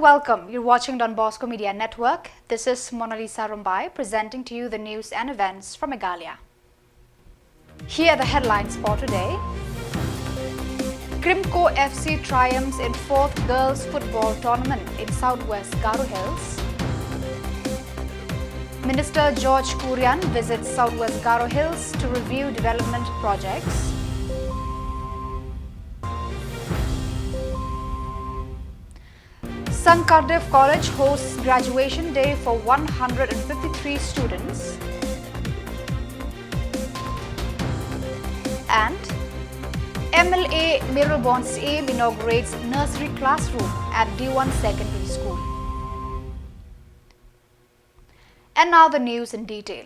welcome. You're watching Donbosco Media Network. This is Mona Lisa Rumbai presenting to you the news and events from Meghalaya. Here are the headlines for today. Krimko FC triumphs in 4th Girls Football Tournament in Southwest Garo Hills. Minister George Kurian visits Southwest Garo Hills to review development projects. St. Cardiff College hosts graduation day for 153 students. And MLA Miralbon's aim inaugurates nursery classroom at D1 Secondary School. And now the news in detail.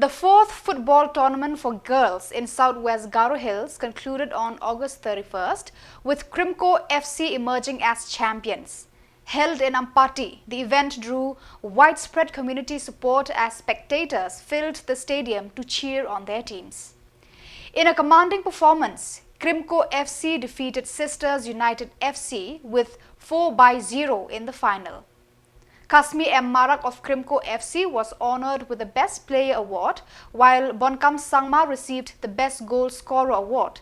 The 4th football tournament for girls in Southwest Garo Hills concluded on August 31st with Krimko FC emerging as champions. Held in Ampati, the event drew widespread community support as spectators filled the stadium to cheer on their teams. In a commanding performance, Krimko FC defeated Sisters United FC with 4-0 in the final. Kasmi M. Marak of Krimko FC was honoured with the Best Player Award, while Bonkam Sangma received the Best Goal Scorer Award.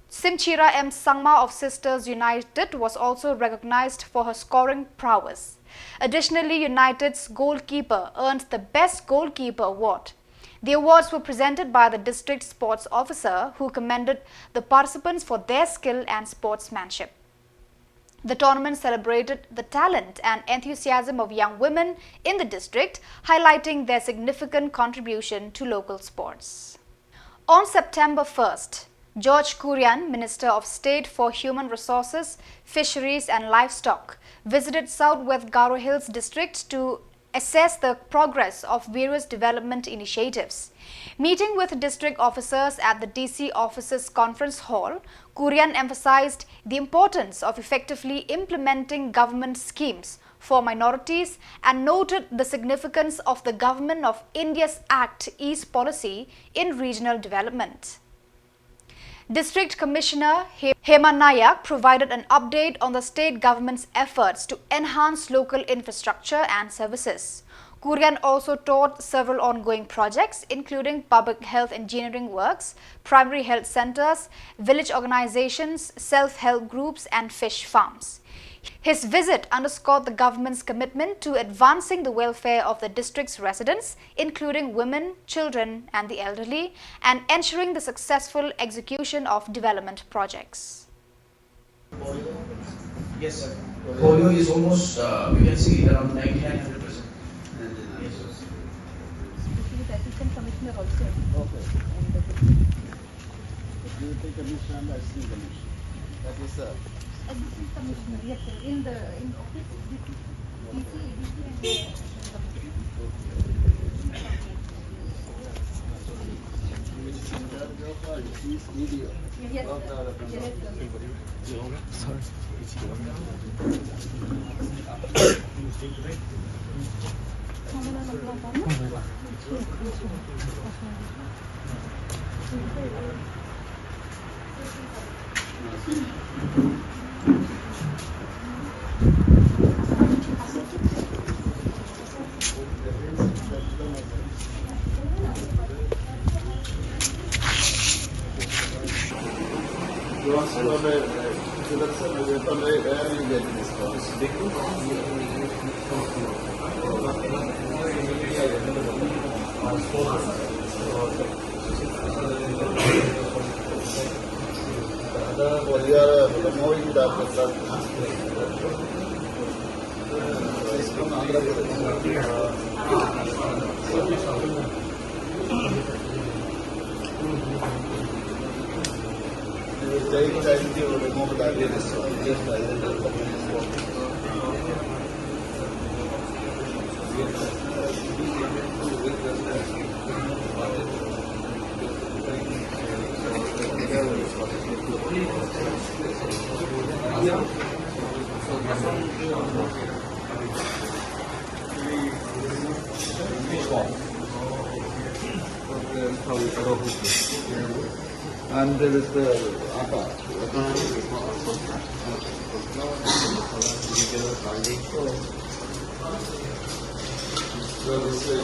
Simchira M. Sangma of Sisters United was also recognised for her scoring prowess. Additionally, United's goalkeeper earned the Best Goalkeeper Award. The awards were presented by the district sports officer, who commended the participants for their skill and sportsmanship. The tournament celebrated the talent and enthusiasm of young women in the district, highlighting their significant contribution to local sports. On September 1st, George Kurian, Minister of State for Human Resources, Fisheries and Livestock, visited Southwest Garo Hills district to assess the progress of various development initiatives. Meeting with district officers at the DC office's conference hall, Kurian emphasized the importance of effectively implementing government schemes for minorities and noted the significance of the Government of India's Act East policy in regional development. District Commissioner Hema Nayak provided an update on the state government's efforts to enhance local infrastructure and services. Kurian also toured several ongoing projects, including public health engineering works, primary health centers, village organizations, self-help groups and fish farms. His visit underscored the government's commitment to advancing the welfare of the district's residents, including women, children and the elderly, and ensuring the successful execution of development projects. Yes, sir. Polio is almost, we can see around 99%. Yes, sir. Assistant Commissioner also. Okay. You take commissioner and assistant commissioner. That is Assistant Commissioner, yes sir. In office, DC video. Yes, Sorry. Where you get this you are promoting the take time to remove the ideas. Just And there is the Apa. So this way.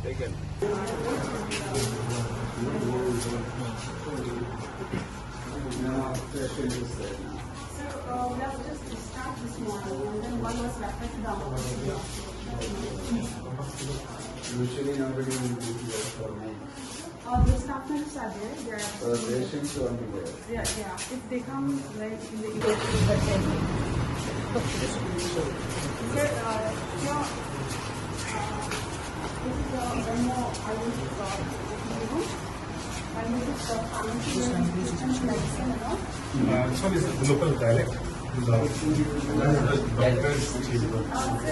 Taken. Now, session is there now. We have just start this morning and then one was left down. Usually nobody will be here for me. The staff members are there. They are. So patients will be there. Yeah. If they come like in the evening. Sir, yeah. This is one more I will this is pharmacy medicine and all. This one is the local dialect. Medicine is 1,080.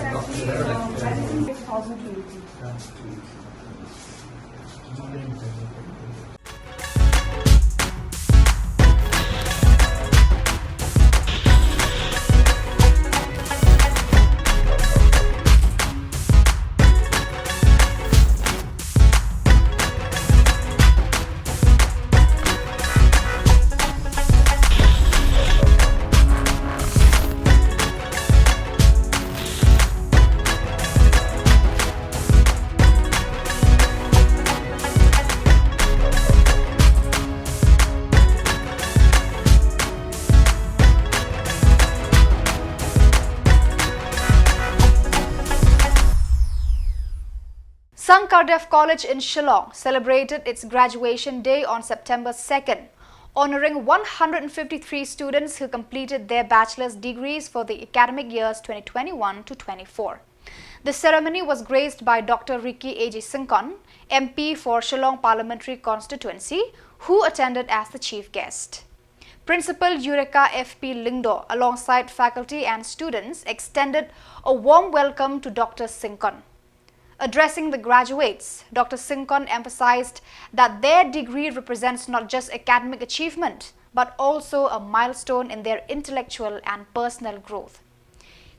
Cardiff College in Shillong celebrated its graduation day on September 2nd, honoring 153 students who completed their bachelor's degrees for the academic years 2021 to 24. The ceremony was graced by Dr. Ricky A.J. Sinkon, MP for Shillong Parliamentary Constituency, who attended as the chief guest. Principal Eureka F.P. Lingdo, alongside faculty and students, extended a warm welcome to Dr. Sinkon. Addressing the graduates, Dr. Sinkon emphasized that their degree represents not just academic achievement, but also a milestone in their intellectual and personal growth.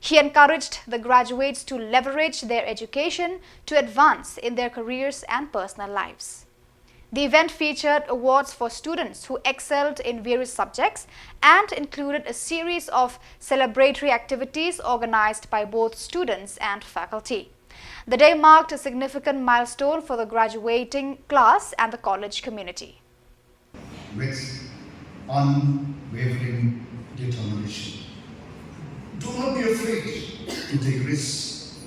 He encouraged the graduates to leverage their education to advance in their careers and personal lives. The event featured awards for students who excelled in various subjects and included a series of celebratory activities organized by both students and faculty. The day marked a significant milestone for the graduating class and the college community. With unwavering determination. Do not be afraid to take risks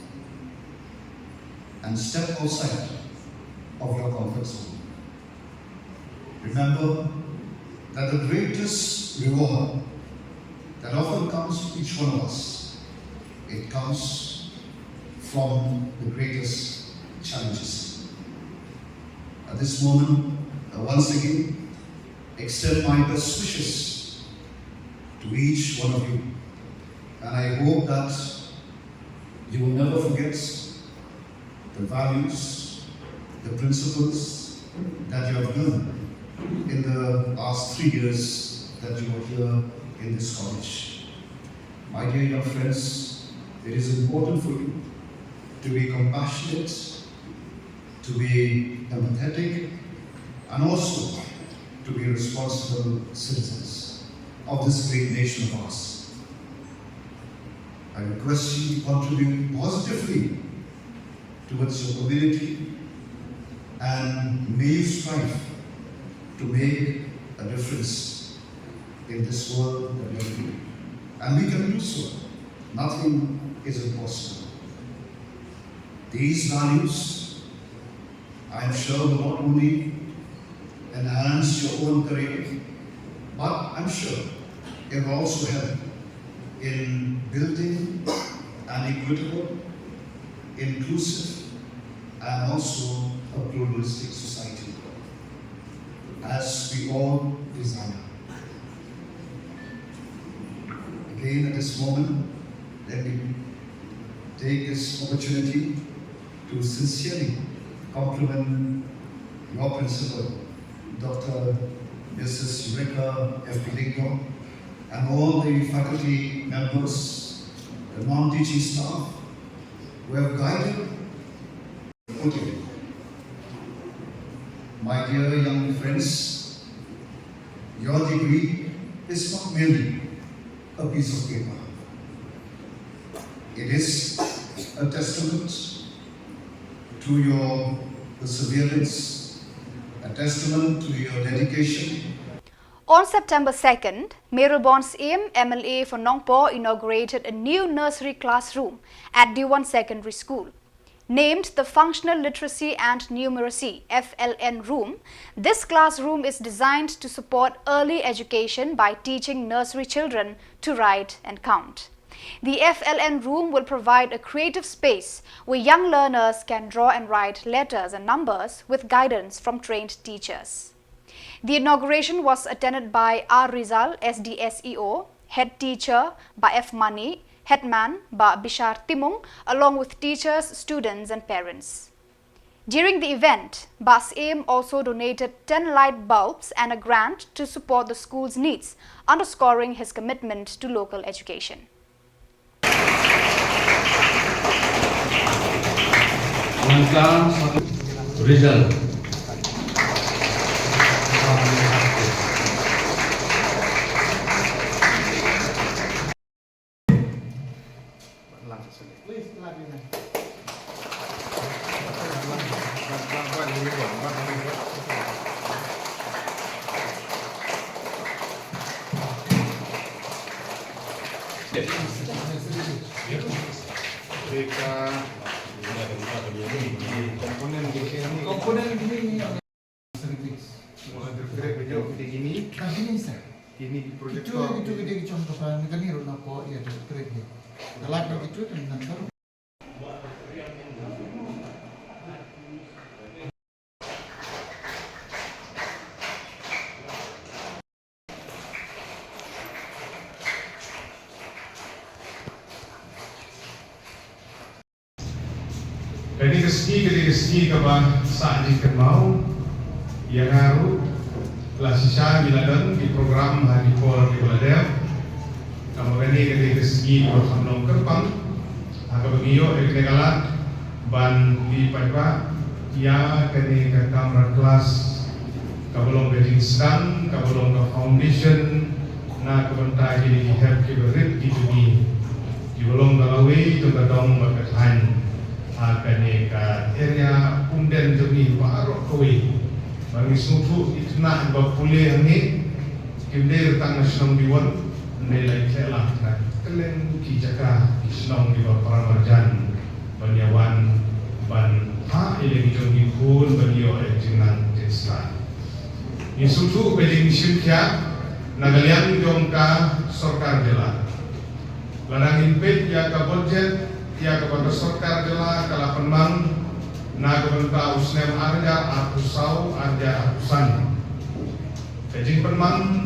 and step outside of your comfort zone. Remember that the greatest reward that often comes to each one of us, it comes from the greatest challenges. At this moment, once again, extend my best wishes to each one of you. And I hope that you will never forget the values, the principles that you have learned in the last 3 years that you were here in this college. My dear young friends, it is important for you to be compassionate, to be empathetic, and also to be responsible citizens of this great nation of ours. I request you to contribute positively towards your community, and may you strive to make a difference in this world that we are in. And we can do so. Nothing is impossible. These values, I am sure, will not only enhance your own career, but I'm sure it will also help in building an equitable, inclusive, and also a pluralistic society, as we all desire. Again, at this moment, let me take this opportunity to sincerely compliment your principal, Dr. Mrs. Eureka F. Piligno, and all the faculty members, the non-teaching staff who have guided. Okay. My dear young friends, your degree is not merely a piece of paper. It is a testament to your perseverance, a testament to your dedication. On September 2nd, Merulbon's MLA for Nongpoh inaugurated a new nursery classroom at D1 Secondary School. Named the Functional Literacy and Numeracy (FLN) room, this classroom is designed to support early education by teaching nursery children to write and count. The FLN room will provide a creative space where young learners can draw and write letters and numbers with guidance from trained teachers. The inauguration was attended by R. Rizal, SDSEO, Head Teacher by F. Mani, Headman by Bishar Timung, along with teachers, students and parents. During the event, Bas Aim also donated 10 light bulbs and a grant to support the school's needs, underscoring his commitment to local education. Rizal. Ini proyektor itu dia contohkan kan ni rona po ya tu keren ni. Dalam itu dengan baru. Ketika segi kapan saat dikemau yang haru telah sisa biladan di program hari por di Baladel. Kemudian ketika segi bersamlong kerpang, agak begiyo eknekalat ban di Paipa ya ketika kamar kelas kabulong beijing sedang kabulong ke foundation na kebentai di help kiberit di dunia di belong galawi itu kadang berkaitan ketika area umden jemi baru koi bagi suatu itu nak berpulih ni kimde tang nasional diwan nilai celah nak kelen kijaka nasional di bawah marjan banyawan ban ha ile jom pun banyo ejinan desa ni suatu beling syirkia nagalian jom ka sarkar jela larangin Peit ya ka budget ya kepada sarkar jela kala penang na kepada usnem arja atusau arja atusan kejing penang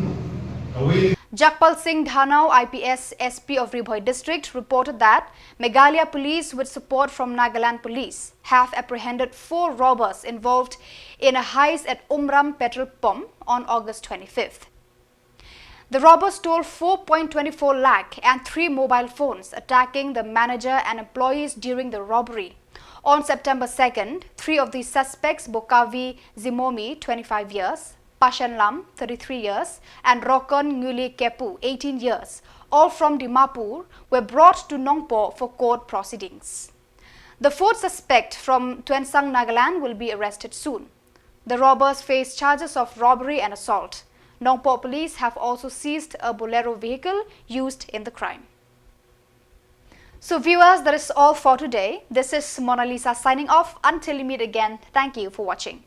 kawi. Jakpal Singh Dhanau, IPS SP of Ribhoi district, reported that Meghalaya police, with support from Nagaland police, have apprehended 4 robbers involved in a heist at Umram petrol pump on August 25th. The robbers stole 4.24 lakh and 3 mobile phones, attacking the manager and employees during the robbery. On September 2nd, 3 of the suspects, Bokavi Zimomi, 25 years, Pashan Lam, 33 years, and Rokon Nguli Kepu, 18 years, all from Dimapur, were brought to Nongpoh for court proceedings. The 4th suspect from Tuensang, Nagaland, will be arrested soon. The robbers face charges of robbery and assault. Nongpoh police have also seized a Bolero vehicle used in the crime. So viewers, that is all for today. This is Mona Lisa signing off. Until we meet again, thank you for watching.